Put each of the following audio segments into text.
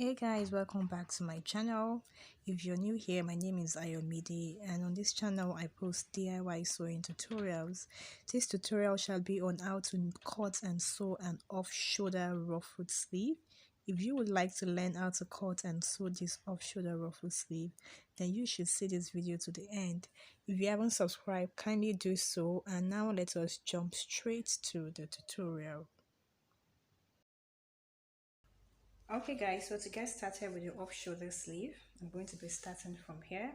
Hey guys, welcome back to my channel. If you're new here, my name is Ayomide, and on this channel I post DIY sewing tutorials. This tutorial shall be on how to cut and sew an off-shoulder ruffled sleeve. If you would like to learn how to cut and sew this off-shoulder ruffled sleeve, then you should see this video to the end. If you haven't subscribed, kindly do so, and now let us jump straight to the tutorial. Okay guys, so to get started with your off shoulder sleeve, I'm going to be starting from here.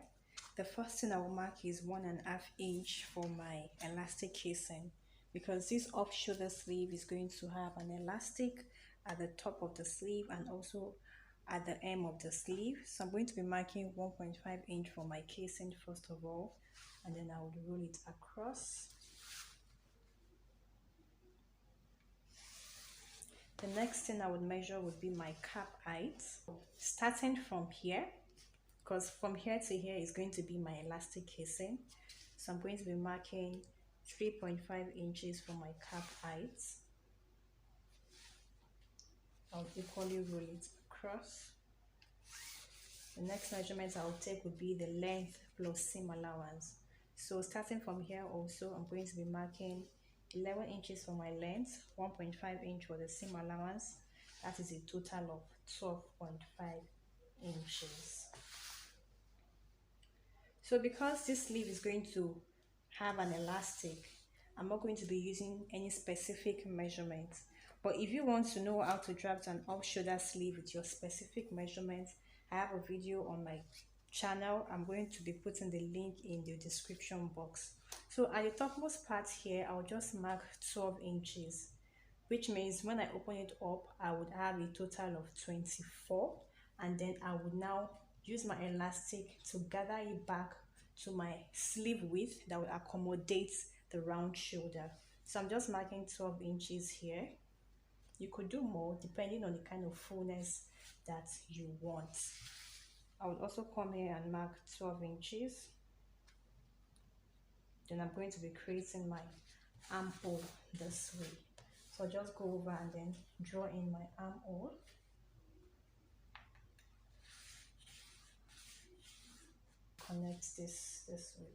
The first thing I will mark is 1.5 inch for my elastic casing, because this off shoulder sleeve is going to have an elastic at the top of the sleeve and also at the hem of the sleeve. So I'm going to be marking 1.5 inch for my casing first of all, and then I will roll it across. The next thing I would measure would be my cap height, starting from here, because from here to here is going to be my elastic casing. So I'm going to be marking 3.5 inches for my cap height. I'll equally roll it across. The next measurement I'll take would be the length plus seam allowance. So starting from here also, I'm going to be marking 11 inches for my length, 1.5 inch for the seam allowance. That is a total of 12.5 inches. So because this sleeve is going to have an elastic, I'm not going to be using any specific measurements. But if you want to know how to draft an off shoulder sleeve with your specific measurements, I have a video on my channel. I'm going to be putting the link in the description box. So at the topmost part here, I'll just mark 12 inches, which means when I open it up, I would have a total of 24, and then I would now use my elastic to gather it back to my sleeve width that will accommodate the round shoulder. So I'm just marking 12 inches here. You could do more depending on the kind of fullness that you want. I would also come here and mark 12 inches. Then I'm going to be creating my armhole this way. So I'll just go over and then draw in my armhole. Connect this way.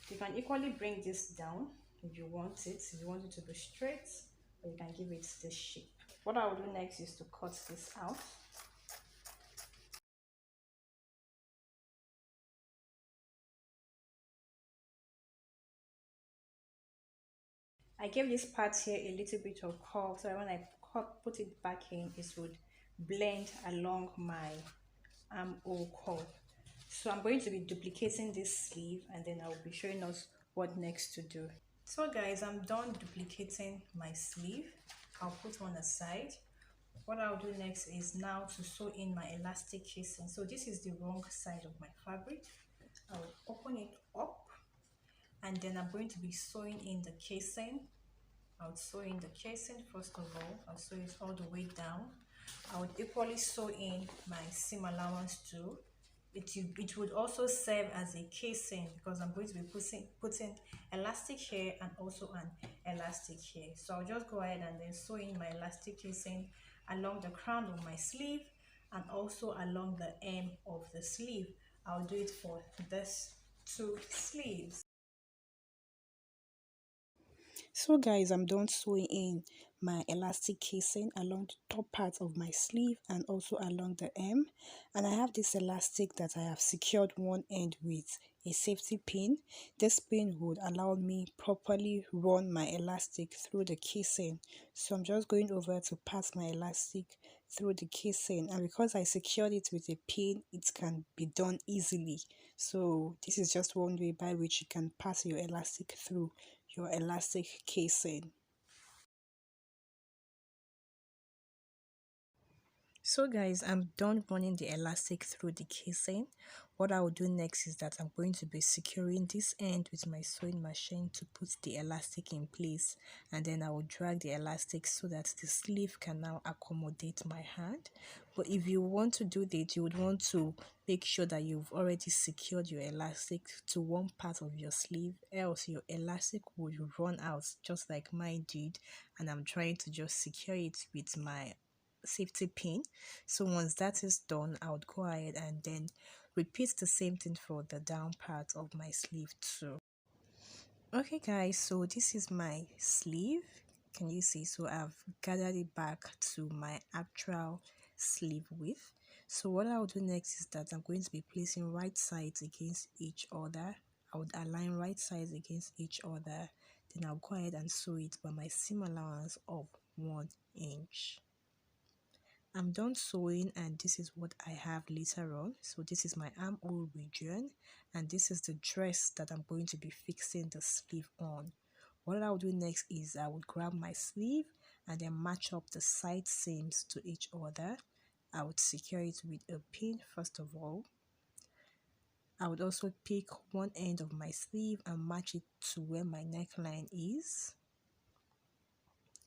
You can equally bring this down if you want it. If you want it to be straight, or you can give it this shape. What I will do next is to cut this out. I gave this part here a little bit of curve, so when I put it back in, it would blend along my armhole curve. So I'm going to be duplicating this sleeve, and then I will be showing us what next to do. So guys, I'm done duplicating my sleeve. I'll put one aside. What I'll do next is now to sew in my elastic casing. So this is the wrong side of my fabric. I'll open it up, and then I'm going to be sewing in the casing. I'll sew in the casing first of all. I'll sew it all the way down. I would equally sew in my seam allowance too. It would also serve as a casing, because I'm going to be putting elastic here and also an elastic here. So I'll just go ahead and then sew in my elastic casing along the crown of my sleeve and also along the hem of the sleeve. I'll do it for this two sleeves. So guys, I'm done sewing in my elastic casing along the top part of my sleeve and also along the hem, and I have this elastic that I have secured one end with a safety pin. This pin would allow me properly run my elastic through the casing. So I'm just going over to pass my elastic through the casing, and because I secured it with a pin, it can be done easily. So this is just one way by which you can pass your elastic through your elastic casing. So guys, I'm done running the elastic through the casing. What I will do next is that I'm going to be securing this end with my sewing machine to put the elastic in place, and then I will drag the elastic so that the sleeve can now accommodate my hand. But if you want to do that, you would want to make sure that you've already secured your elastic to one part of your sleeve, else your elastic would run out just like mine did, and I'm trying to just secure it with my safety pin. So once that is done, I would go ahead and then repeat the same thing for the down part of my sleeve too. Okay guys, so this is my sleeve. Can you see? So I've gathered it back to my actual sleeve width. So what I'll do next is that I'm going to be placing right sides against each other. I would align right sides against each other. Then I'll go ahead and sew it by my seam allowance of 1 inch. I'm done sewing and this is what I have later on. So this is my armhole region and this is the dress that I'm going to be fixing the sleeve on. What I'll do next is I would grab my sleeve and then match up the side seams to each other. I would secure it with a pin first of all. I would also pick one end of my sleeve and match it to where my neckline is.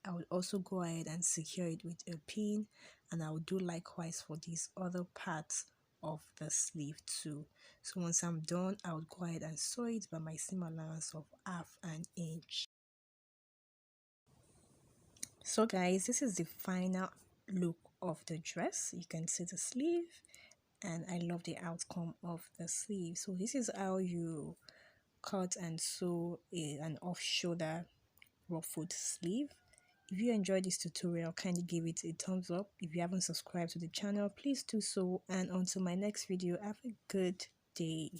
I would also go ahead and secure it with a pin, and I will do likewise for these other parts of the sleeve too. So once I'm done, I would go ahead and sew it by my seam allowance of 1/2 inch. So guys, this is the final look of the dress. You can see the sleeve and I love the outcome of the sleeve. So this is how you cut and sew an off-shoulder ruffled sleeve. If you enjoyed this tutorial, kindly give it a thumbs up. If you haven't subscribed to the channel, please do so. And until my next video, have a good day.